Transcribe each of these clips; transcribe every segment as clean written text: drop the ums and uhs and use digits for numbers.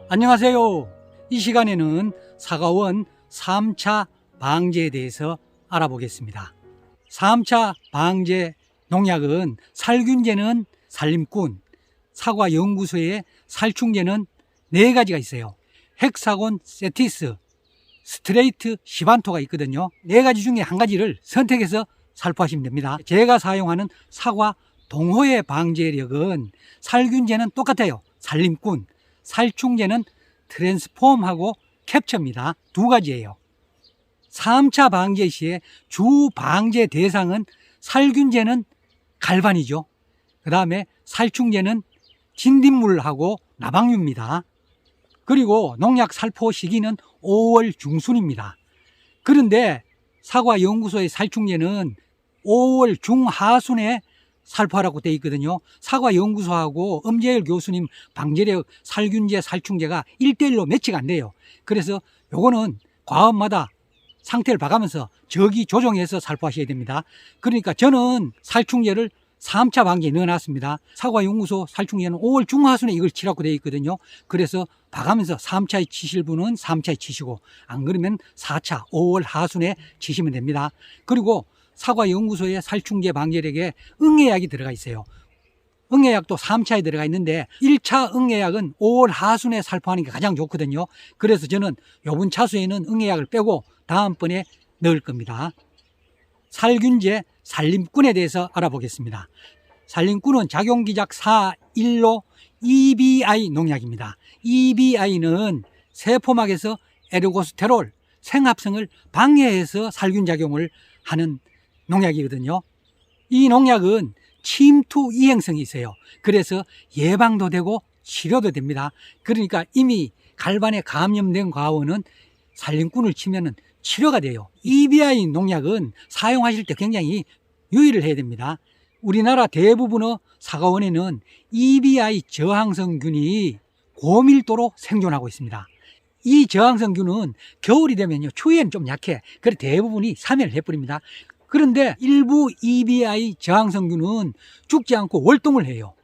안녕하세요. 이 시간에는 사과원 3차 방제에 대해서 알아보겠습니다. 3차 방제 농약은 살균제는 살림꾼, 사과연구소의 살충제는 4가지가 있어요. 헥사곤, 세티스, 스트레이트, 시반토가 있거든요. 4가지 중에 한 가지를 선택해서 살포하시면 됩니다. 제가 사용하는 사과 동호회 방제력은 살균제는 똑같아요. 살림꾼, 살충제는 트랜스폼하고 캡처입니다. 2가지예요. 3차 방제 시에 주 방제 대상은 살균제는 갈반이죠. 그 다음에 살충제는 진딧물하고 나방류입니다. 그리고 농약 살포 시기는 5월 중순입니다. 그런데 사과연구소의 살충제는 5월 중하순에 살포하라고 되어 있거든요. 사과연구소하고 엄재열 교수님 방제력 살균제 살충제가 1:1로 매치가 안 돼요. 그래서 요거는 과업마다 상태를 봐가면서 저기 조정해서 살포하셔야 됩니다. 그러니까 저는 살충제를 3차 방제에 넣어놨습니다. 사과연구소 살충제는 5월 중하순에 이걸 치라고 되어 있거든요. 그래서 봐가면서 3차에 치실 분은 3차에 치시고, 안 그러면 4차 5월 하순에 치시면 됩니다. 그리고 사과연구소의 살충제 방제력에 응애약이 들어가 있어요. 응애약도 3차에 들어가 있는데 1차 응애약은 5월 하순에 살포하는 게 가장 좋거든요. 그래서 저는 이번 차수에는 응애약을 빼고 다음번에 넣을 겁니다. 살균제 살림꾼에 대해서 알아보겠습니다. 살림꾼은 작용기작 4.1로 EBI 농약입니다. EBI는 세포막에서 에르고스테롤 생합성을 방해해서 살균작용을 하는 농약이거든요. 이 농약은 침투 이행성이 있어요. 그래서 예방도 되고 치료도 됩니다. 그러니까 이미 갈반에 감염된 과원은 살림꾼을 치면은 치료가 돼요. EBI 농약은 사용하실 때 굉장히 유의를 해야 됩니다. 우리나라 대부분의 사과원에는 EBI 저항성균이 고밀도로 생존하고 있습니다. 이 저항성균은 겨울이 되면요, 추위에는 좀 약해. 그래서 대부분이 사멸을 해버립니다. 그런데 일부 EBI 저항성균은 죽지 않고 월동을 해요.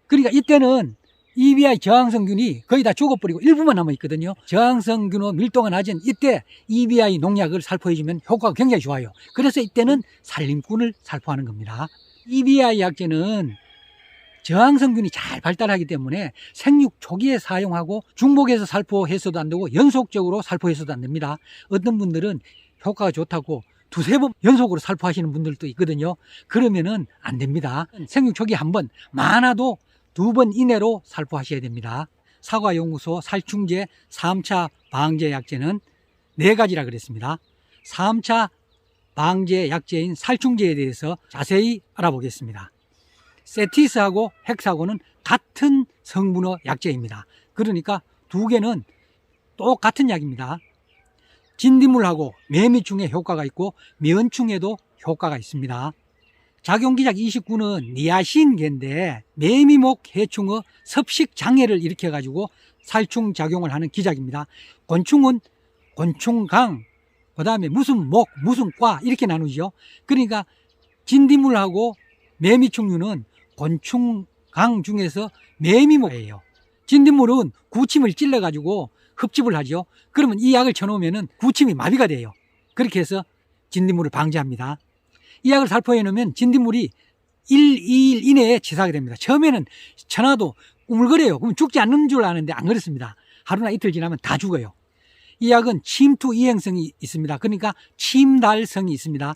그러니까 이때는 EBI 저항성균이 거의 다 죽어버리고 일부만 남아있거든요. 저항성균의 밀도가 낮은 이때 EBI 농약을 살포해주면 효과가 굉장히 좋아요. 그래서 이때는 살림꾼을 살포하는 겁니다. EBI 약제는 저항성균이 잘 발달하기 때문에 생육 초기에 사용하고 중복해서 살포해서도 안 되고 연속적으로 살포해서도 안 됩니다. 어떤 분들은 효과가 좋다고 2-3번 연속으로 살포하시는 분들도 있거든요. 그러면은 안 됩니다. 생육 초기 한 번, 많아도 2번 이내로 살포하셔야 됩니다. 사과연구소 살충제 3차 방제 약제는 4가지라 그랬습니다. 3차 방제 약제인 살충제에 대해서 자세히 알아보겠습니다. 세티스하고 헥사곤은 같은 성분의 약제입니다. 그러니까 2개는 똑같은 약입니다. 진딧물하고 매미충에 효과가 있고 면충에도 효과가 있습니다. 작용기작 29는 니아신계인데 매미목 해충의 섭식 장애를 일으켜가지고 살충작용을 하는 기작입니다. 곤충은 곤충강, 그 다음에 무슨 목, 무슨 과 이렇게 나누죠. 그러니까 진딧물하고 매미충류는 곤충강 중에서 매미목이에요. 진딧물은 구침을 찔러가지고 흡집을 하죠. 그러면 이 약을 쳐놓으면 구침이 마비가 돼요. 그렇게 해서 진딧물을 방지합니다. 이 약을 살포해 놓으면 진딧물이 1-2일 이내에 치사하게 됩니다. 처음에는 쳐놔도 우물거려요. 그럼 죽지 않는 줄 아는데 안 그렇습니다. 하루나 이틀 지나면 다 죽어요. 이 약은 침투 이행성이 있습니다. 그러니까 침달성이 있습니다.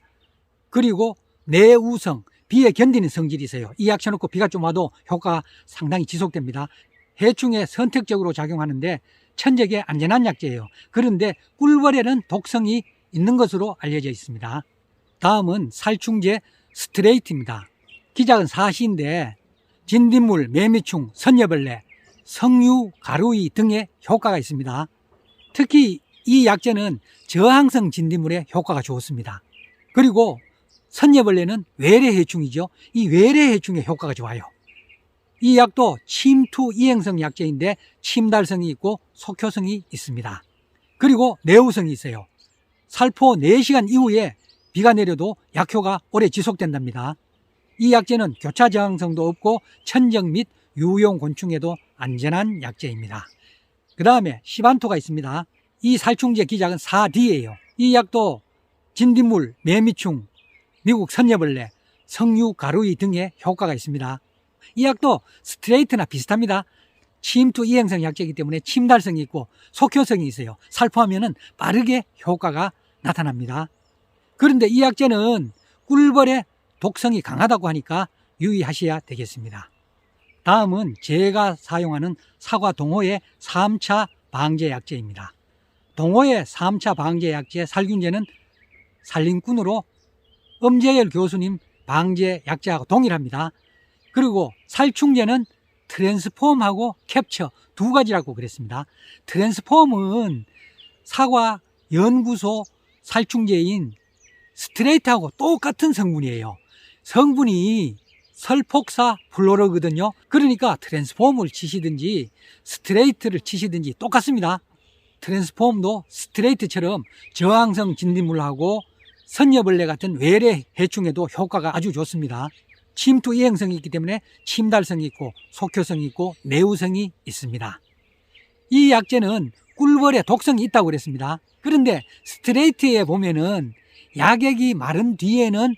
그리고 내우성, 비에 견디는 성질이 있어요. 이 약 쳐놓고 비가 좀 와도 효과가 상당히 지속됩니다. 해충에 선택적으로 작용하는데 천적에 안전한 약제예요. 그런데 꿀벌에는 독성이 있는 것으로 알려져 있습니다. 다음은 살충제 스트레이트입니다. 기작은 4시인데 진딧물, 매미충, 선녀벌레, 석류, 가루이 등의 효과가 있습니다. 특히 이 약제는 저항성 진딧물에 효과가 좋습니다. 그리고 선녀벌레는 외래해충이죠. 이 외래해충에 효과가 좋아요. 이 약도 침투 이행성 약제인데 침달성이 있고 속효성이 있습니다. 그리고 내우성이 있어요. 살포 4시간 이후에 비가 내려도 약효가 오래 지속된답니다. 이 약제는 교차 저항성도 없고 천적 및 유용 곤충에도 안전한 약제입니다. 그 다음에 시반토가 있습니다. 이 살충제 기작은 4D예요. 이 약도 진딧물, 매미충, 미국 선녀벌레, 석류 가루이 등의 효과가 있습니다. 이 약도 스트레이트나 비슷합니다. 침투 이행성 약제이기 때문에 침달성이 있고 속효성이 있어요. 살포하면 빠르게 효과가 나타납니다. 그런데 이 약제는 꿀벌의 독성이 강하다고 하니까 유의하셔야 되겠습니다. 다음은 제가 사용하는 사과 동호회 3차 방제 약제입니다. 동호회 3차 방제 약제 살균제는 살림꾼으로 엄재열 교수님 방제 약제하고 동일합니다. 그리고 살충제는 트랜스폼하고 캡처 두 가지라고 그랬습니다. 트랜스폼은 사과 연구소 살충제인 스트레이트하고 똑같은 성분이에요. 성분이 설폭사 플로러거든요. 그러니까 트랜스폼을 치시든지 스트레이트를 치시든지 똑같습니다. 트랜스폼도 스트레이트처럼 저항성 진딧물하고 선녀벌레 같은 외래 해충에도 효과가 아주 좋습니다. 침투 이행성이 있기 때문에 침달성이 있고 속효성이 있고 내우성이 있습니다. 이 약제는 꿀벌에 독성이 있다고 그랬습니다. 그런데 스트레이트에 보면은 약액이 마른 뒤에는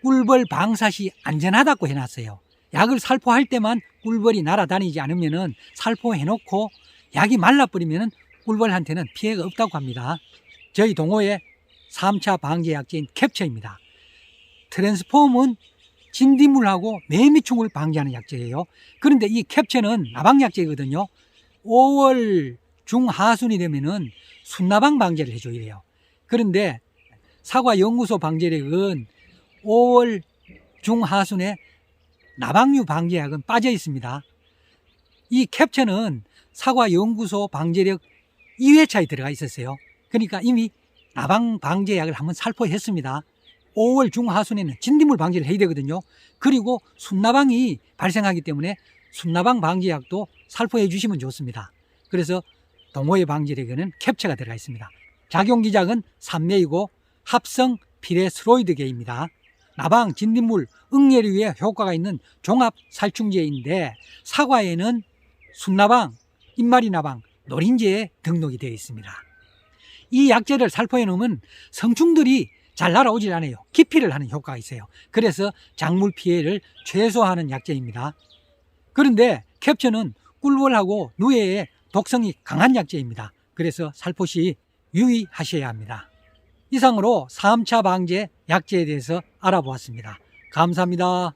꿀벌 방사시 안전하다고 해놨어요. 약을 살포할 때만 꿀벌이 날아다니지 않으면은 살포해놓고 약이 말라버리면은 꿀벌한테는 피해가 없다고 합니다. 저희 동호회 3차 방제 약제인 캡처입니다. 트랜스폼은 진딧물하고 매미충을 방지하는 약제예요. 그런데 이 캡처는 나방약제거든요. 5월 중하순이 되면은 순나방 방제를 해줘야 돼요. 그런데 사과연구소 방제력은 5월 중하순에 나방류 방제약은 빠져 있습니다. 이 캡처는 사과연구소 방제력 2회차에 들어가 있었어요. 그러니까 이미 나방 방제약을 한번 살포했습니다. 5월 중하순에는 진딧물 방제를 해야 되거든요. 그리고 순나방이 발생하기 때문에 순나방 방제약도 살포해 주시면 좋습니다. 그래서 동호회 방제력에는 캡처가 들어가 있습니다. 작용기작은 3매이고 합성 피레스로이드계입니다. 나방, 진딧물, 응애류에 효과가 있는 종합 살충제인데 사과에는 순나방, 입마리나방, 노린재에 등록이 되어 있습니다. 이 약제를 살포해 놓으면 성충들이 잘 날아오질 않아요. 기피를 하는 효과가 있어요. 그래서 작물 피해를 최소화하는 약제입니다. 그런데 캡처는 꿀벌하고 누에의 독성이 강한 약제입니다. 그래서 살포 시 유의하셔야 합니다. 이상으로 3차 방제 약제에 대해서 알아보았습니다. 감사합니다.